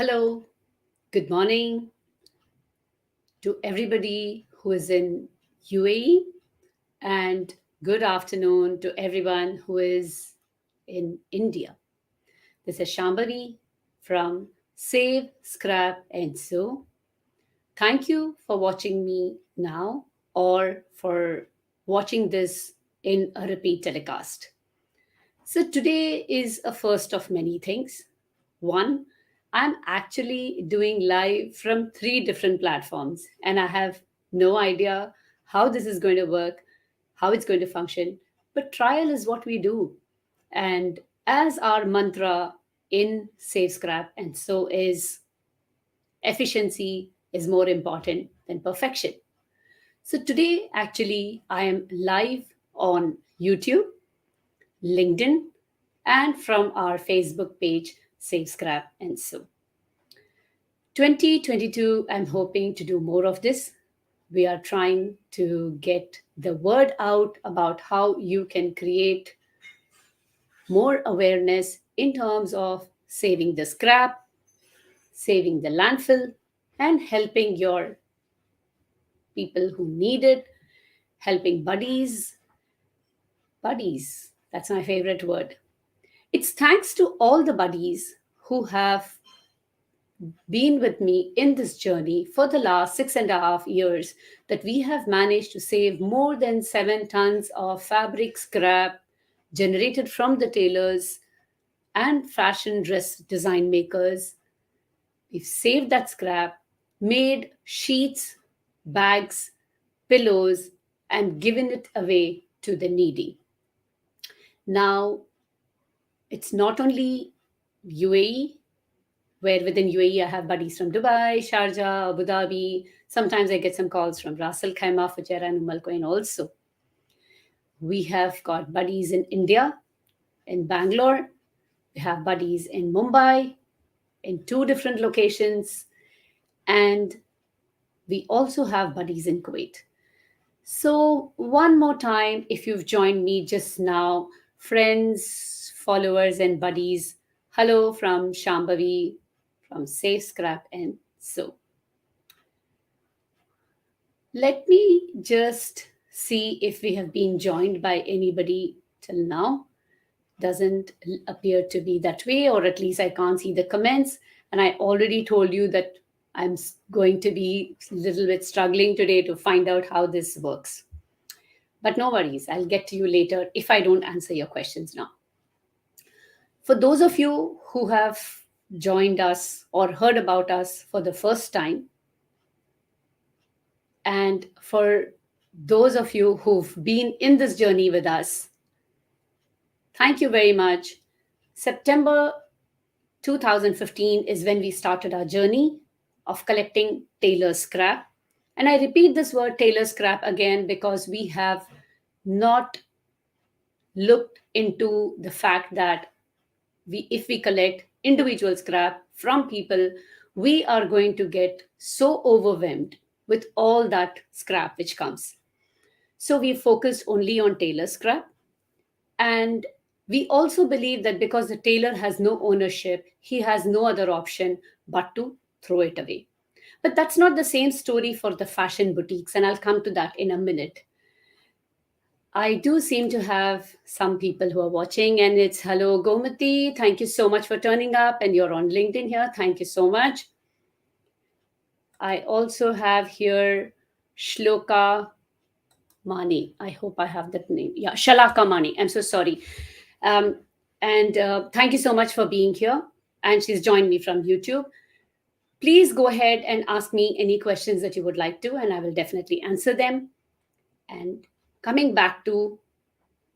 Hello, good morning to everybody who is in UAE, and good afternoon to everyone who is in India. This is Shambhavi from Save, Scrap, and Sew. Thank you for watching me now or for watching this in a repeat telecast. So, today is a first of many things. One, I'm actually doing live from three different platforms, and I have no idea how this is going to work, how it's going to function. But trial is what we do. And as our mantra in Save Scrap, and so is efficiency is more important than perfection. So today, actually, I am live on YouTube, LinkedIn, and from our Facebook page, Save Scrap and Sew. 2022, I'm hoping to do more of this. We are trying to get the word out about how you can create more awareness in terms of saving the scrap, saving the landfill, and helping your people who need it, helping buddies. Buddies, that's my favorite word. It's thanks to all the buddies who have been with me in this journey for the last 6.5 years that we have managed to save more than 7 tons of fabric scrap generated from the tailors and fashion dress design makers. We've saved that scrap, made sheets, bags, pillows, and given it away to the needy. Now, it's not only UAE, where within UAE I have buddies from Dubai, Sharjah, Abu Dhabi. Sometimes I get some calls from Ras Al Khaimah, Fujairah, and Umm Al Quwain also. We have got buddies in India, in Bangalore. We have buddies in Mumbai, in two different locations. And we also have buddies in Kuwait. So, one more time, if you've joined me just now, friends, followers, and buddies, hello from Shambhavi, from Safe Scrap and Sew. Let me just see if we have been joined by anybody till now. Doesn't appear to be that way, or at least I can't see the comments. And I already told you that I'm going to be a little bit struggling today to find out how this works. But no worries, I'll get to you later if I don't answer your questions now. For those of you who have joined us or heard about us for the first time, and for those of you who've been in this journey with us, thank you very much. September 2015 is when we started our journey of collecting tailor scrap. And I repeat this word tailor scrap again because we have not looked into the fact that if we collect individual scrap from people, we are going to get so overwhelmed with all that scrap which comes. So we focused only on tailor scrap. And we also believe that because the tailor has no ownership, he has no other option but to throw it away. But that's not the same story for the fashion boutiques, and I'll come to that in a minute. I do seem to have some people who are watching, and it's hello, Gomati. Thank you so much for turning up, and you're on LinkedIn here. Thank you so much. I also have here Shloka Mani. I hope I have that name. Yeah, Shalaka Mani. I'm so sorry. And thank you so much for being here. And she's joined me from YouTube. Please go ahead and ask me any questions that you would like to, and I will definitely answer them. And coming back to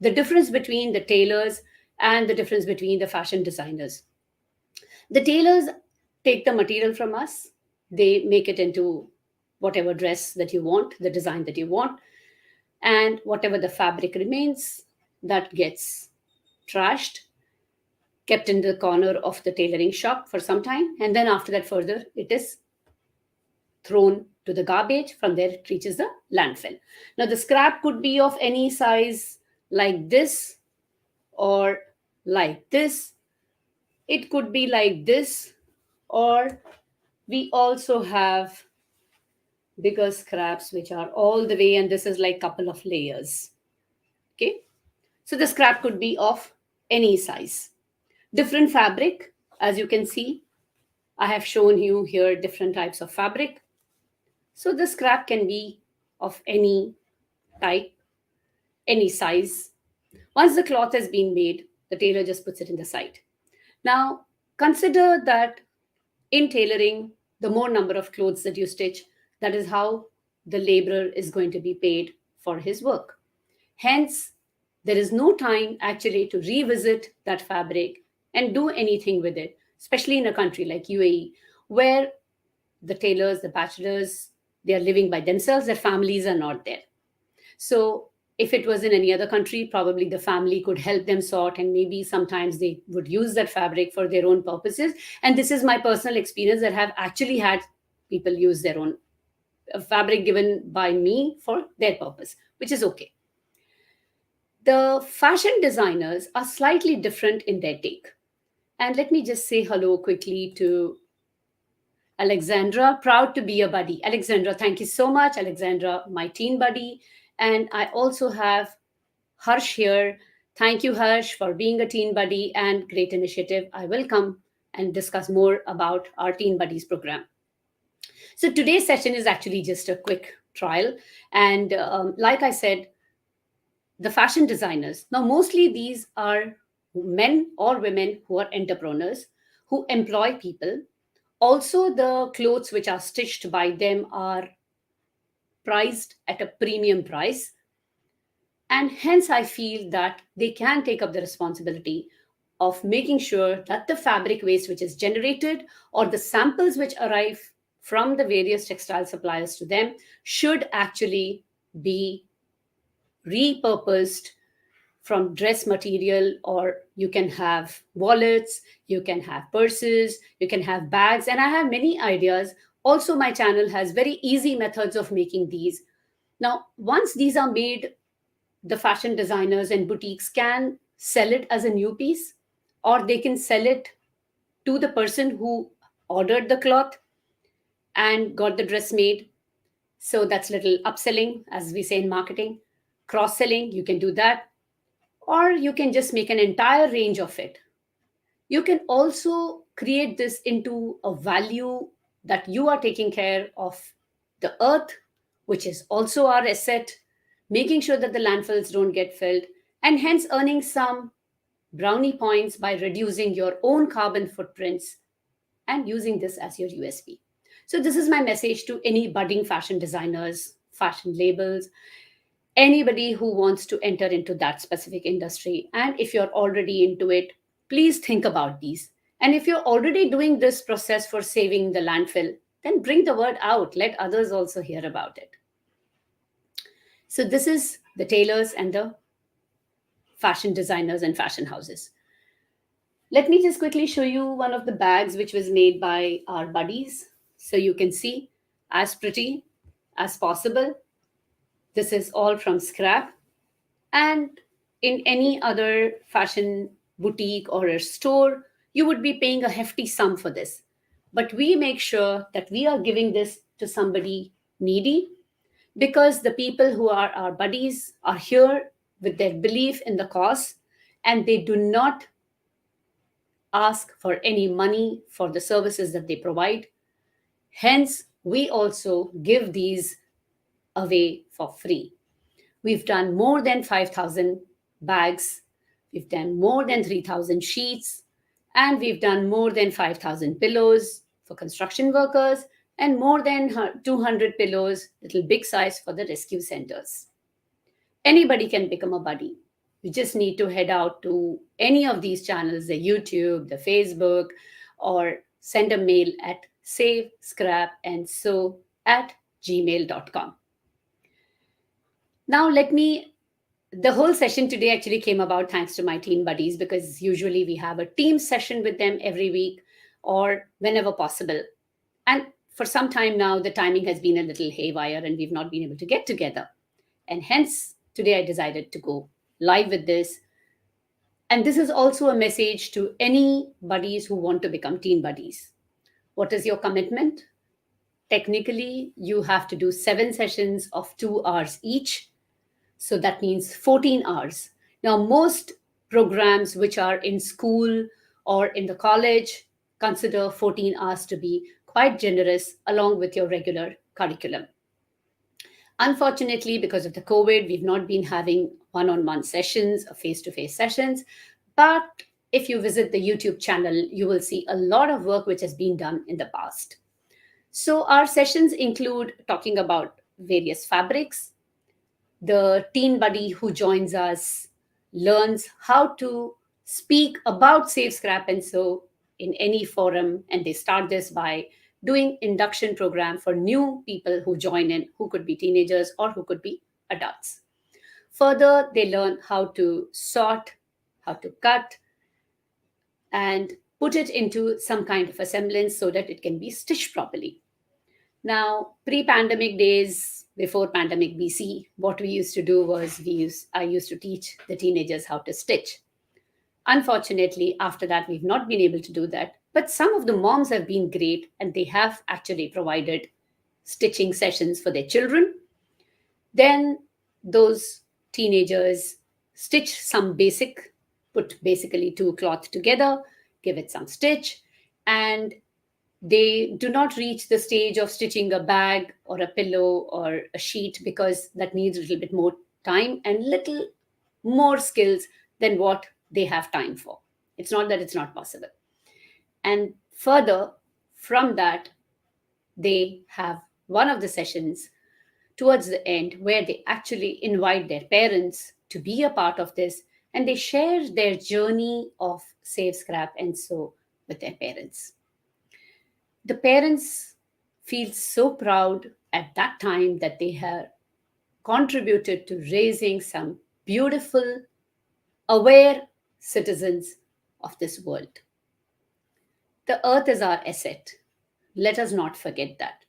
the difference between the tailors and the difference between the fashion designers. The tailors take the material from us, they make it into whatever dress that you want, the design that you want, and whatever the fabric remains, that gets trashed, kept in the corner of the tailoring shop for some time, and then after that, further, it is thrown to the garbage. From there, it reaches the landfill. Now, the scrap could be of any size like this or like this. It could be like this Or we also have bigger scraps which are all the way, and this is like couple of layers. Okay, so the scrap could be of any size, different fabric. As you can see, I have shown you here different types of fabric. So the scrap can be of any type, any size. Once the cloth has been made, the tailor just puts it in the side. Now, consider that in tailoring, the more number of clothes that you stitch, that is how the laborer is going to be paid for his work. Hence, there is no time actually to revisit that fabric and do anything with it, especially in a country like UAE, where the tailors, the bachelors, they are living by themselves, their families are not there. So if it was in any other country, probably the family could help them sort, and maybe sometimes they would use that fabric for their own purposes. And this is my personal experience that have actually had people use their own fabric given by me for their purpose, which is okay. The fashion designers are slightly different in their take. And let me just say hello quickly to Alexandra. Proud to be a buddy. Alexandra, thank you so much. Alexandra, my teen buddy. And I also have Harsh here. Thank you, Harsh, for being a teen buddy and great initiative. I will come and discuss more about our Teen Buddies program. So today's session is actually just a quick trial. And like I said, the fashion designers, now mostly these are men or women who are entrepreneurs, who employ people. Also, the clothes which are stitched by them are priced at a premium price. And hence, I feel that they can take up the responsibility of making sure that the fabric waste which is generated or the samples which arrive from the various textile suppliers to them should actually be repurposed from dress material, or you can have wallets, you can have purses, you can have bags, and I have many ideas. Also, my channel has very easy methods of making these. Now, once these are made, the fashion designers and boutiques can sell it as a new piece, or they can sell it to the person who ordered the cloth and got the dress made. So that's little upselling, as we say in marketing. Cross selling, you can do that, or you can just make an entire range of it. You can also create this into a value that you are taking care of the earth, which is also our asset, making sure that the landfills don't get filled, and hence earning some brownie points by reducing your own carbon footprints and using this as your USP. So, this is my message to any budding fashion designers, fashion labels, anybody who wants to enter into that specific industry. And if you're already into it, please think about these. And if you're already doing this process for saving the landfill, then bring the word out. Let others also hear about it. So, this is the tailors and the fashion designers and fashion houses. Let me just quickly show you one of the bags which was made by our buddies. So, you can see as pretty as possible. This is all from scrap. And in any other fashion boutique or a store, you would be paying a hefty sum for this. But we make sure that we are giving this to somebody needy, because the people who are our buddies are here with their belief in the cause, and they do not ask for any money for the services that they provide. Hence, we also give these away for free. We've done more than 5,000 bags, we've done more than 3,000 sheets, and we've done more than 5,000 pillows for construction workers, and more than 200 pillows, little big size, for the rescue centers. Anybody can become a buddy. You just need to head out to any of these channels, the YouTube, the Facebook, or send a mail at savescrapandsew@gmail.com. Now, the whole session today actually came about thanks to my teen buddies, because usually we have a team session with them every week or whenever possible. And for some time now, the timing has been a little haywire and we've not been able to get together. And hence, today I decided to go live with this. And this is also a message to any buddies who want to become teen buddies. What is your commitment? Technically, you have to do 7 sessions of 2 hours each. So that means 14 hours. Now, most programs which are in school or in the college consider 14 hours to be quite generous along with your regular curriculum. Unfortunately, because of the COVID, we've not been having one on one sessions or face to face sessions. But if you visit the YouTube channel, you will see a lot of work which has been done in the past. So, our sessions include talking about various fabrics. The teen buddy who joins us learns how to speak about Safe Scrap and Sew in any forum, and they start this by doing induction program for new people who join in, who could be teenagers or who could be adults. Further, they learn how to sort, how to cut, and put it into some kind of a semblance so that it can be stitched properly. Now, pre-pandemic days, before pandemic BC, what we used to do was I used to teach the teenagers how to stitch. Unfortunately, after that, we've not been able to do that. But some of the moms have been great and they have actually provided stitching sessions for their children. Then those teenagers stitch some basic, put basically two cloth together, give it some stitch, and they do not reach the stage of stitching a bag or a pillow or a sheet because that needs a little bit more time and little more skills than what they have time for. It's not that it's not possible. And further from that, they have one of the sessions towards the end where they actually invite their parents to be a part of this, and they share their journey of Save Scrap and Sew with their parents. The parents feel so proud at that time that they have contributed to raising some beautiful, aware citizens of this world. The earth is our asset. Let us not forget that.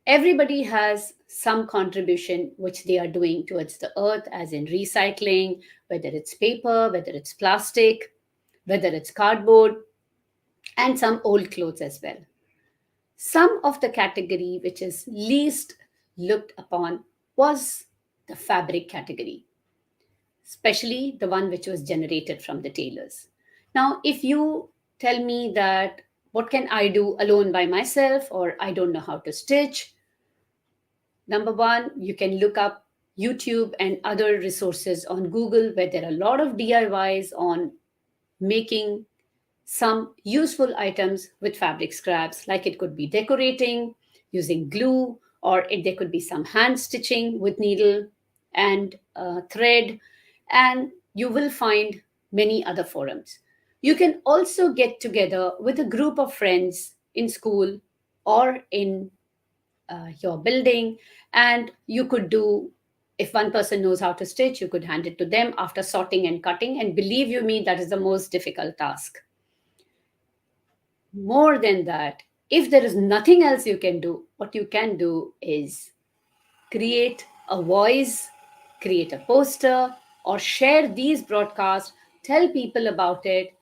Everybody has some contribution which they are doing towards the earth, as in recycling, whether it's paper, whether it's plastic, whether it's cardboard, and some old clothes as well. Some of the category which is least looked upon was the fabric category, especially the one which was generated from the tailors. Now, if you tell me that what can I do alone by myself, or I don't know how to stitch, number one, you can look up YouTube and other resources on Google where there are a lot of DIYs on making some useful items with fabric scraps, like it could be decorating using glue, or there could be some hand stitching with needle and thread, and you will find many other forums. You can also get together with a group of friends in school or in your building, and you could do, if one person knows how to stitch, you could hand it to them after sorting and cutting, and believe you me, that is the most difficult task. More than that, if there is nothing else you can do, what you can do is create a voice, create a poster, or share these broadcasts, tell people about it.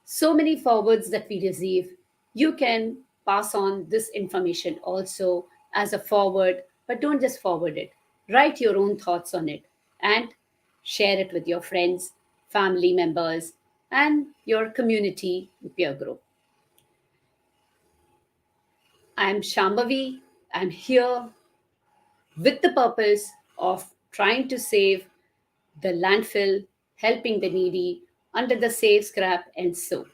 So many forwards that we receive, you can pass on this information also as a forward, but don't just forward it. Write your own thoughts on it and share it with your friends, family members, and your community peer group. I'm Shambhavi. I'm here with the purpose of trying to save the landfill, helping the needy under the Save Scrap and Sew.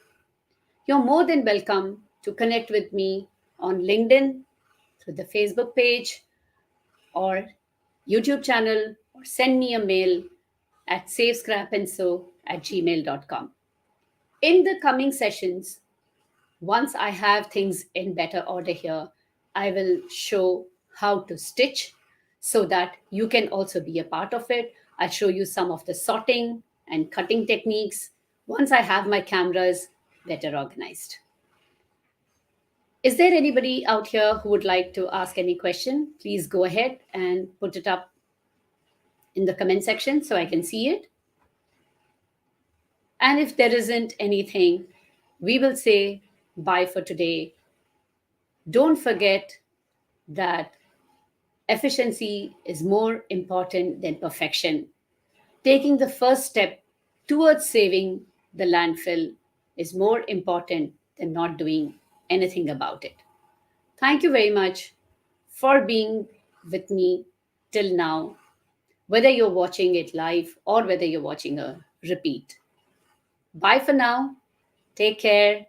You're more than welcome to connect with me on LinkedIn, through the Facebook page, or YouTube channel, or send me a mail at savescrapandsew@gmail.com. In the coming sessions, once I have things in better order here, I will show how to stitch so that you can also be a part of it. I'll show you some of the sorting and cutting techniques once I have my cameras better organized. Is there anybody out here who would like to ask any question? Please go ahead and put it up in the comment section so I can see it. And if there isn't anything, we will say bye for today. Don't forget that efficiency is more important than perfection. Taking the first step towards saving the landfill is more important than not doing anything about it. Thank you very much for being with me till now, whether you're watching it live or whether you're watching a repeat. Bye for now. Take care.